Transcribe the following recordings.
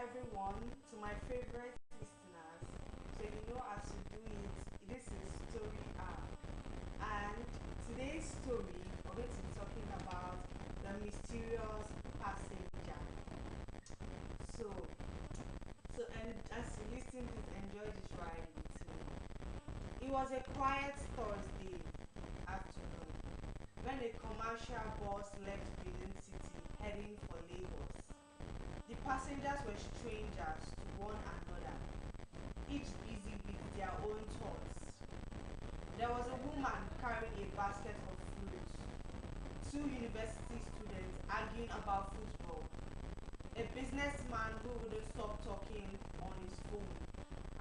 everyone to my favorite listeners. So as you do it, this is Story Hour. And today's story, we're going to be talking about the mysterious passenger. So, and as you listen, please enjoy this ride with me. It was a quiet Thursday afternoon when a commercial bus left Benin City heading for Lagos. The passengers were strangers to one another, each busy with their own thoughts. There was a woman carrying a basket of fruits, two university students arguing about football, a businessman who wouldn't stop talking on his phone,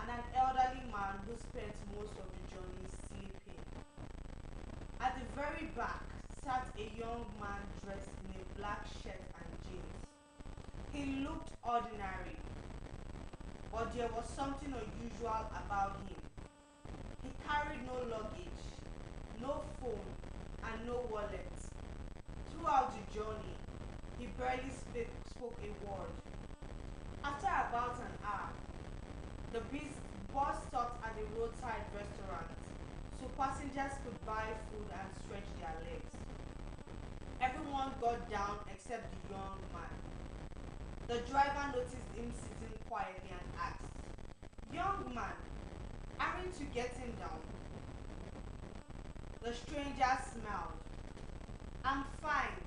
and an elderly man who spent most of the journey sleeping. At the very back sat a young man dressed in a black shirt and jeans. He looked ordinary, but there was something unusual about him. He carried no luggage, no phone, and no wallet. Throughout the journey, he barely spoke a word. After about an hour, the bus stopped at a roadside restaurant so passengers could buy food and stretch their legs. Everyone got down except the young man. The driver noticed him sitting quietly and asked, "Young man, aren't you getting down?" The stranger smiled. "I'm fine."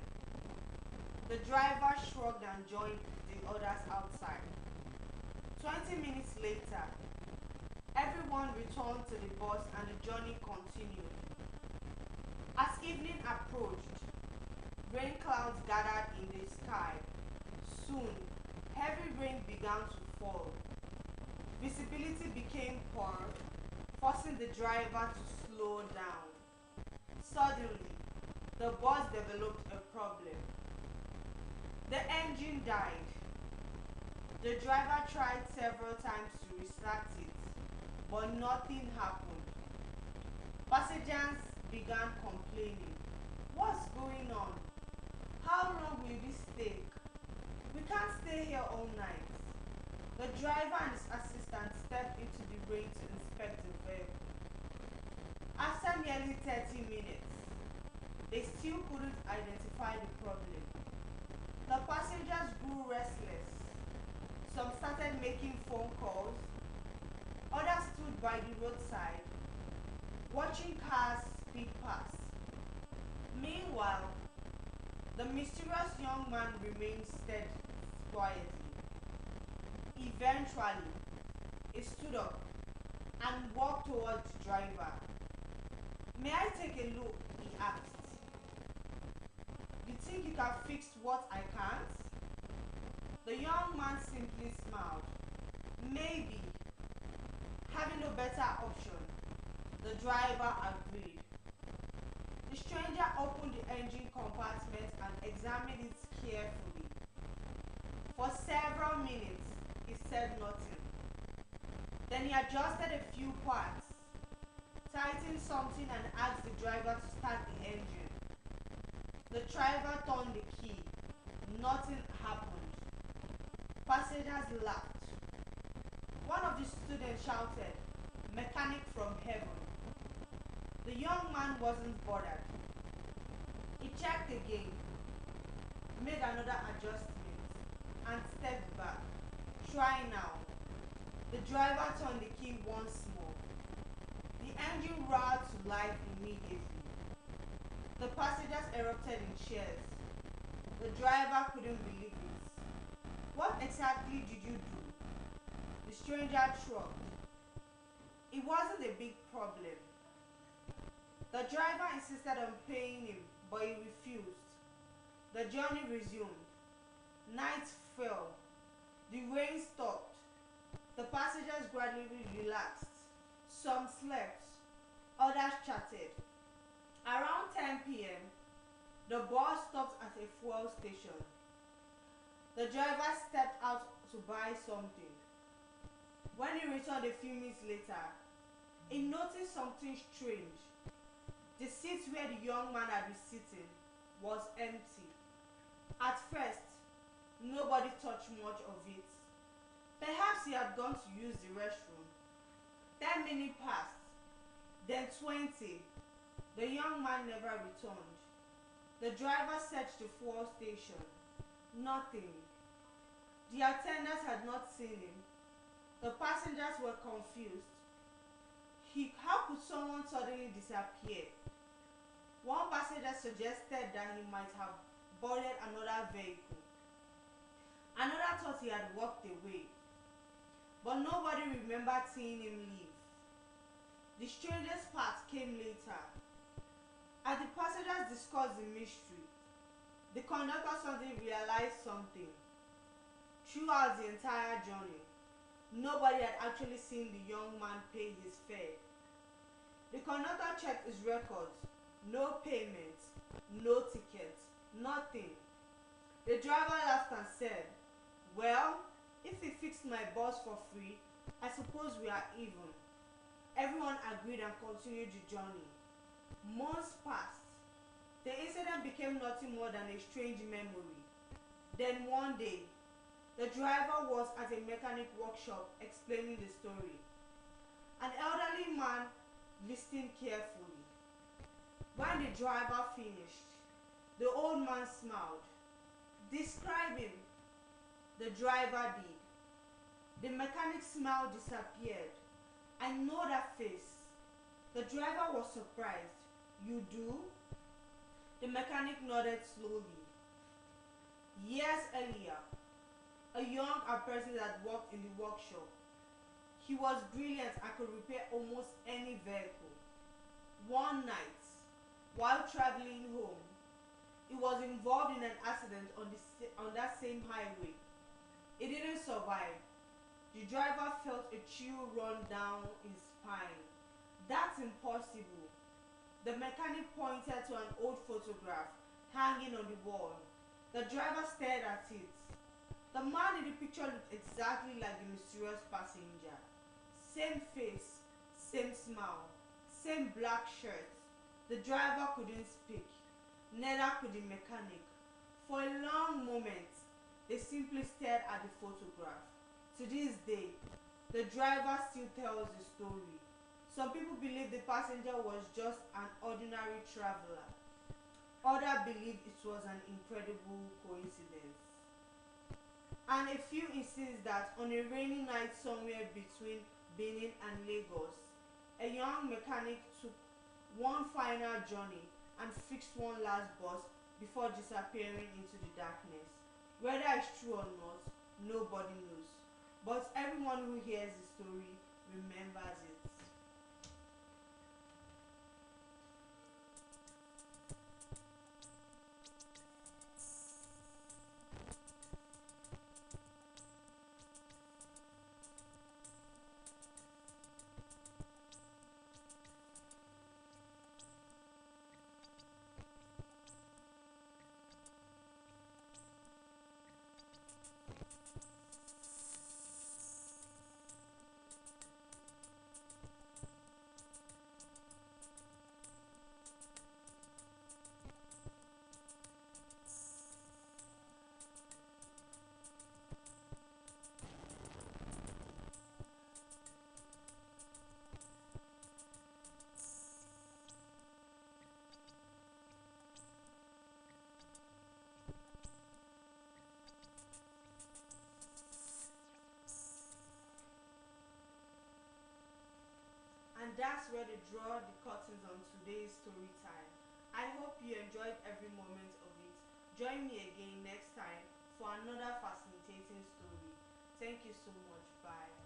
The driver shrugged and joined the others outside. 20 minutes later, everyone returned to the bus and the journey continued. As evening approached, rain clouds gathered in the sky. Soon, heavy rain began to fall. Visibility became poor, forcing the driver to slow down. Suddenly, the bus developed a problem. The engine died. The driver tried several times to restart it, but nothing happened. Passengers began complaining. "What's going on? How long will this take? We can't stay here all night." The driver and his assistant stepped into the rain to inspect the vehicle. After nearly 30 minutes, they still couldn't identify the problem. The passengers grew restless. Some started making phone calls. Others stood by the roadside, watching cars speed past. Meanwhile, the mysterious young man remained steady quietly. Eventually, he stood up and walked towards the driver. "May I take a look?" he asked. "You think you can fix what I can't?" The young man simply smiled. "Maybe." Having no better option, the driver agreed. The stranger opened the engine compartment and examined it carefully. For several minutes, he said nothing. Then he adjusted a few parts, tightened something, and asked the driver to start the engine. The driver turned the key. Nothing happened. Passengers laughed. One of the students shouted, "Mechanic from heaven." The young man wasn't bothered. He checked again, made another adjustment, and stepped back. "Try now." The driver turned the key once more. The engine roared to life immediately. The passengers erupted in cheers. The driver couldn't believe it. "What exactly did you do?" The stranger shrugged. "It wasn't a big problem." The driver insisted on paying him, but he refused. The journey resumed. Night fell. The rain stopped. The passengers gradually relaxed. Some slept. Others chatted. Around 10 p.m., the bus stopped at a fuel station. The driver stepped out to buy something. When he returned a few minutes later, he noticed something strange. The seat where the young man had been sitting was empty. At first, nobody touched much of it. Perhaps he had gone to use the restroom. 10 minutes passed, then 20. The young man never returned. The driver searched the fuel station. Nothing. The attendants had not seen him. The passengers were confused. How could someone suddenly disappear? One passenger suggested that he might have boarded another vehicle. Another thought he had walked away. But nobody remembered seeing him leave. The strangest part came later. As the passengers discussed the mystery, the conductor suddenly realized something. Throughout the entire journey, nobody had actually seen the young man pay his fare. The conductor checked his records. No payment, no ticket, nothing. The driver laughed and said, "Well, if he fixed my bus for free, I suppose we are even." Everyone agreed and continued the journey. Months passed. The incident became nothing more than a strange memory. Then one day, the driver was at a mechanic workshop explaining the story. An elderly man listened carefully. When the driver finished, the old man smiled. "Describe him." The driver did. The mechanic's smile disappeared. "I know that face." The driver was surprised. "You do?" The mechanic nodded slowly. Years earlier, a young apprentice had worked in the workshop. He was brilliant and could repair almost any vehicle. One night, while traveling home, he was involved in an accident on that same highway. He didn't survive. The driver felt a chill run down his spine. "That's impossible." The mechanic pointed to an old photograph hanging on the wall. The driver stared at it. The man in the picture looked exactly like the mysterious passenger. Same face, same smile, same black shirt. The driver couldn't speak. Neither could the mechanic. For a long moment, they simply stared at the photograph. To this day, the driver still tells the story. Some people believe the passenger was just an ordinary traveler. Others believe it was an incredible coincidence. And a few insist that on a rainy night somewhere between Benin and Lagos, a young mechanic took one final journey and fixed one last bus before disappearing into the darkness. Whether it's true or not, nobody knows. But everyone who hears the story remembers it. And that's where they draw the curtains on today's story time. I hope you enjoyed every moment of it. Join me again next time for another fascinating story. Thank you so much. Bye.